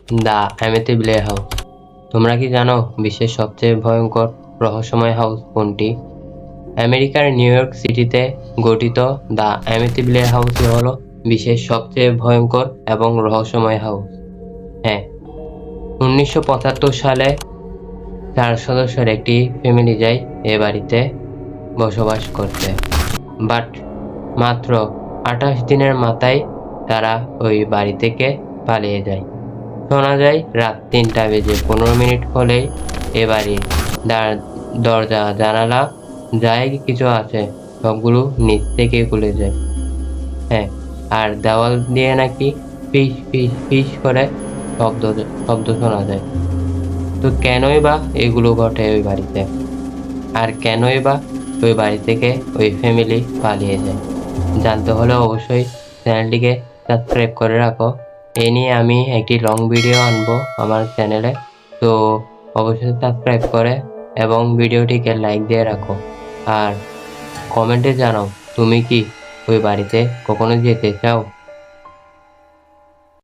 The অ্যামিথিবলে house. তোমরা কি জানো বিশ্বের সবচেয়ে ভয়ঙ্কর রহস্যময় হাউস কোনটি? আমেরিকার নিউ ইয়র্ক সিটিতে গঠিত দ্য অ্যামিথিবলে হাউসই হলো বিশ্বের সবচেয়ে ভয়ঙ্কর এবং রহস্যময় হাউস। হ্যাঁ, 1975 সালে 4 সদস্যের একটি ফ্যামিলি যায় এ বাড়িতে বসবাস করতে, বাট মাত্র 28 দিনের মাথায় তারা ওই বাড়ি থেকে পালিয়ে যায়। শোনা যায় রাত 3:15 হলেই এ বাড়ির দরজা জানালা যাই কিছু আছে সবগুলো নিচ থেকে খুলে যায়। হ্যাঁ, আর দেওয়াল দিয়ে নাকি ফিস ফিস ফিস করে শব্দ শোনা যায়। তো কেনই বা এগুলো ঘটে ওই বাড়িতে, আর কেনই বা ওই বাড়ি থেকে ওই ফ্যামিলি পালিয়ে যায়? জানতে হলে অবশ্যই চ্যানেলটিকে সাবস্ক্রাইব করে রাখো। এই নিয়ে আমি একটি লং ভিডিও আনবো আমার চ্যানেলে, তো অবশ্যই সাবস্ক্রাইব করে এবং ভিডিওটিকে লাইক দিয়ে রাখো। আর কমেন্টে জানাও তুমি কি ওই বাড়িতে কখনো যেতে চাও।